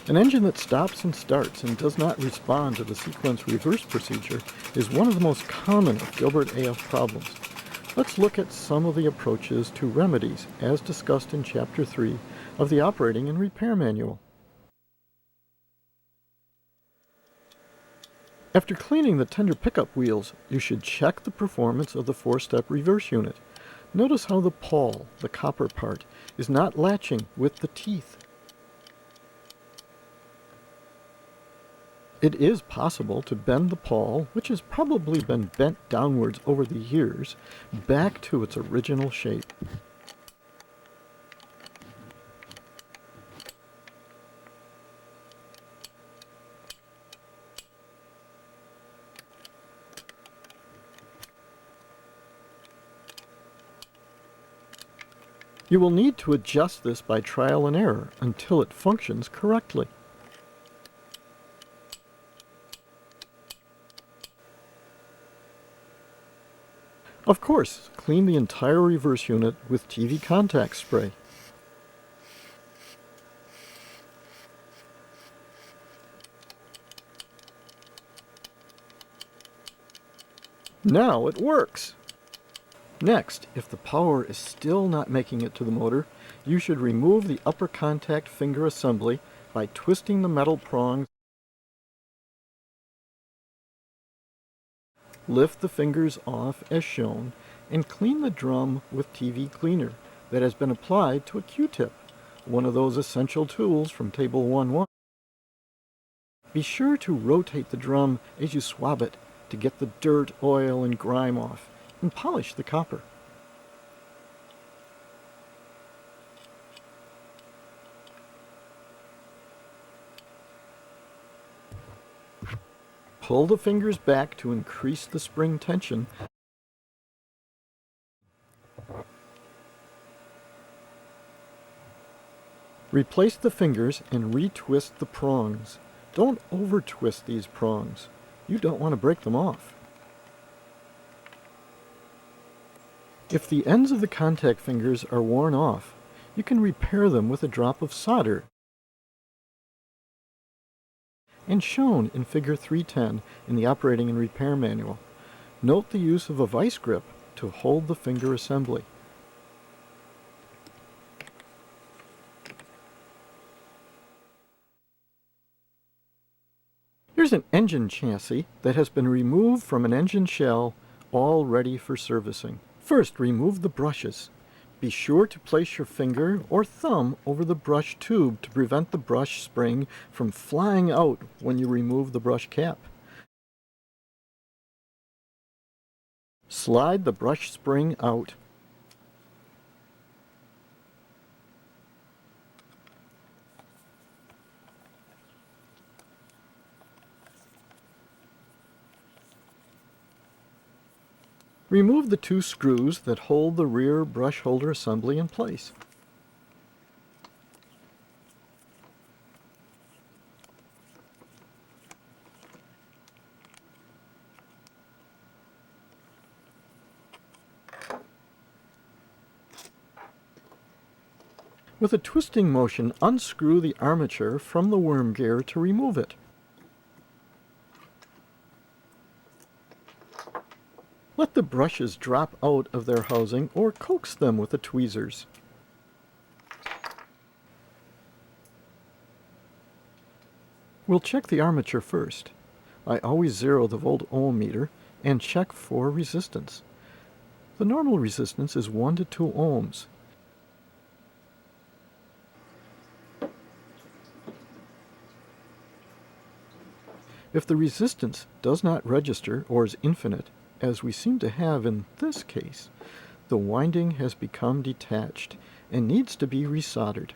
An engine that stops and starts and does not respond to the sequence reverse procedure is one of the most common of Gilbert AF problems. Let's look at some of the approaches to remedies as discussed in Chapter 3 of the Operating and Repair Manual. After cleaning the tender pickup wheels, you should check the performance of the 4-step reverse unit. Notice how the pawl, the copper part, is not latching with the teeth. It is possible to bend the pawl, which has probably been bent downwards over the years, back to its original shape. You will need to adjust this by trial and error until it functions correctly. Of course, clean the entire reverse unit with TV contact spray. Now it works! Next, if the power is still not making it to the motor, you should remove the upper contact finger assembly by twisting the metal prongs. Lift the fingers off as shown and clean the drum with TV cleaner that has been applied to a Q-tip, one of those essential tools from Table 1.1. Be sure to rotate the drum as you swab it to get the dirt, oil, and grime off, and polish the copper. Pull the fingers back to increase the spring tension. Replace the fingers and retwist the prongs. Don't over-twist these prongs. You don't want to break them off. If the ends of the contact fingers are worn off, you can repair them with a drop of solder, and shown in Figure 310 in the Operating and Repair Manual. Note the use of a vice grip to hold the finger assembly. Here's an engine chassis that has been removed from an engine shell, all ready for servicing. First, remove the brushes. Be sure to place your finger or thumb over the brush tube to prevent the brush spring from flying out when you remove the brush cap. Slide the brush spring out. Remove the 2 screws that hold the rear brush holder assembly in place. With a twisting motion, unscrew the armature from the worm gear to remove it. Let the brushes drop out of their housing or coax them with the tweezers. We'll check the armature first. I always zero the volt-ohm meter and check for resistance. The normal resistance is 1 to 2 ohms. If the resistance does not register or is infinite, as we seem to have in this case, the winding has become detached and needs to be resoldered.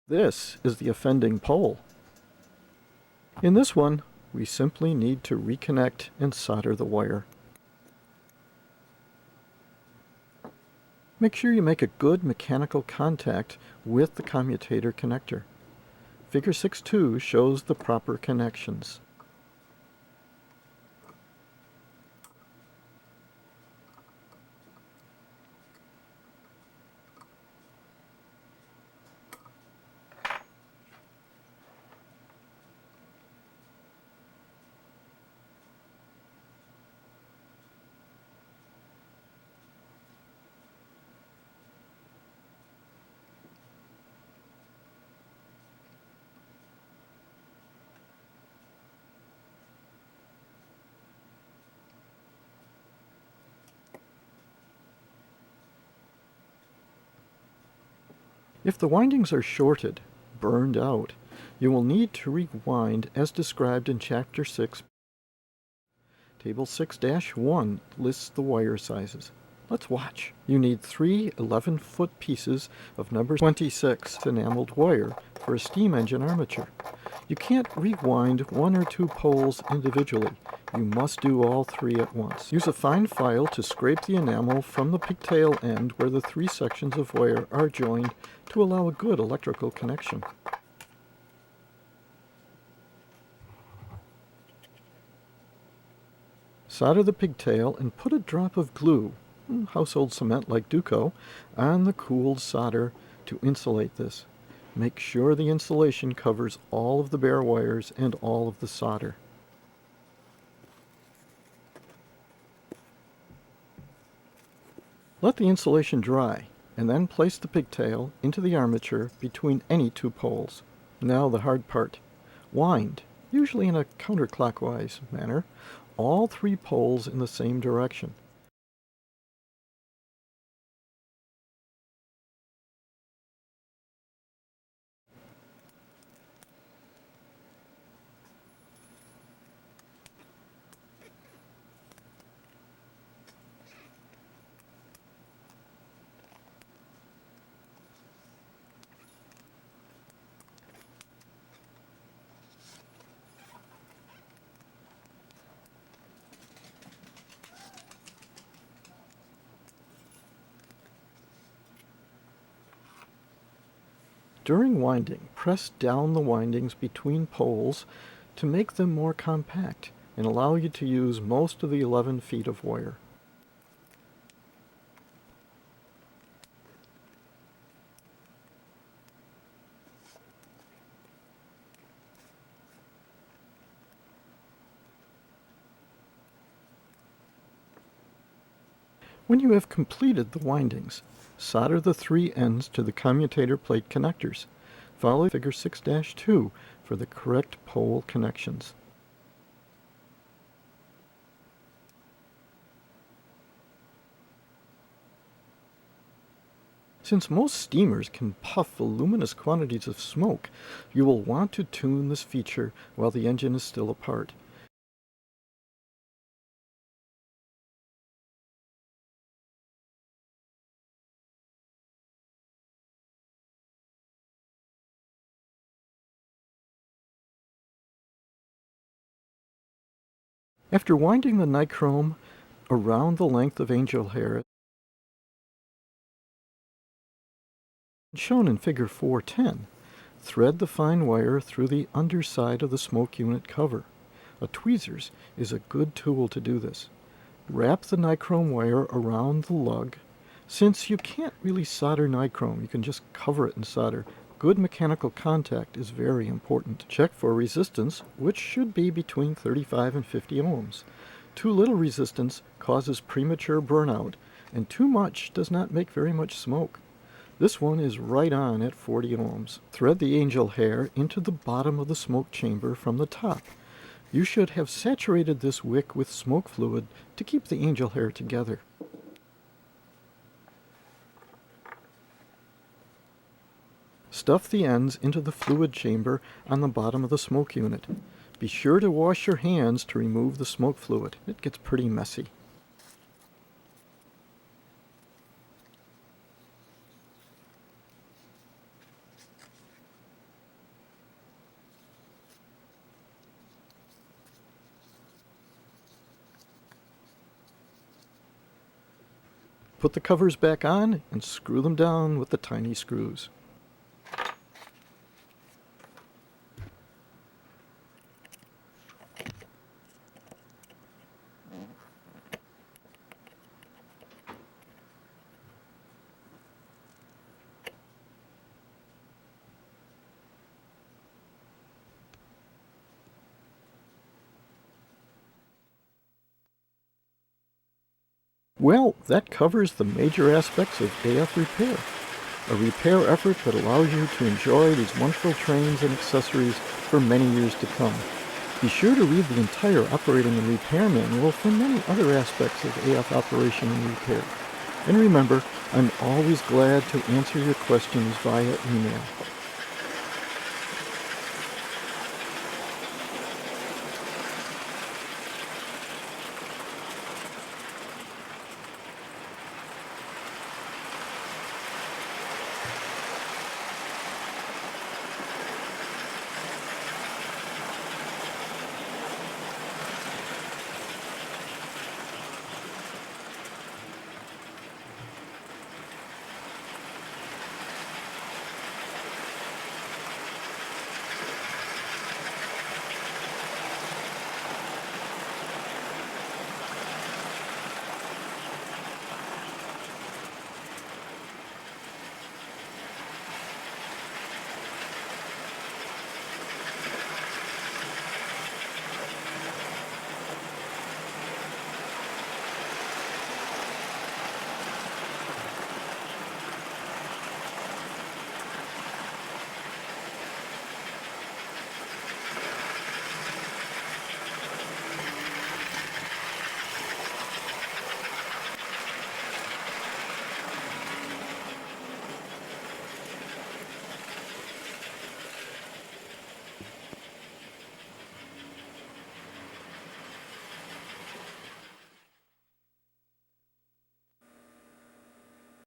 This is the offending pole. In this one, we simply need to reconnect and solder the wire. Make sure you make a good mechanical contact with the commutator connector. Figure 6.2 shows the proper connections. If the windings are shorted, burned out, you will need to rewind as described in Chapter 6. Table 6-1 lists the wire sizes. Let's watch. You need 3 11-foot pieces of number 26 enameled wire for a steam engine armature. You can't rewind 1 or 2 poles individually. You must do all 3 at once. Use a fine file to scrape the enamel from the pigtail end where the 3 sections of wire are joined to allow a good electrical connection. Solder the pigtail and put a drop of glue, household cement like Duco, on the cooled solder to insulate this. Make sure the insulation covers all of the bare wires and all of the solder. Let the insulation dry, and then place the pigtail into the armature between any 2 poles. Now the hard part. Wind, usually in a counterclockwise manner, all 3 poles in the same direction. During winding, press down the windings between poles to make them more compact and allow you to use most of the 11 feet of wire. When you have completed the windings, solder the 3 ends to the commutator plate connectors. Follow Figure 6-2 for the correct pole connections. Since most steamers can puff voluminous quantities of smoke, you will want to tune this feature while the engine is still apart. After winding the nichrome around the length of angel hair, shown in Figure 410, thread the fine wire through the underside of the smoke unit cover. A tweezers is a good tool to do this. Wrap the nichrome wire around the lug. Since you can't really solder nichrome, you can just cover it in solder. Good mechanical contact is very important. Check for resistance, which should be between 35 and 50 ohms. Too little resistance causes premature burnout, and too much does not make very much smoke. This one is right on at 40 ohms. Thread the angel hair into the bottom of the smoke chamber from the top. You should have saturated this wick with smoke fluid to keep the angel hair together. Stuff the ends into the fluid chamber on the bottom of the smoke unit. Be sure to wash your hands to remove the smoke fluid. It gets pretty messy. Put the covers back on and screw them down with the tiny screws. Well, that covers the major aspects of AF repair. A repair effort that allows you to enjoy these wonderful trains and accessories for many years to come. Be sure to read the entire operating and repair manual for many other aspects of AF operation and repair. And remember, I'm always glad to answer your questions via email.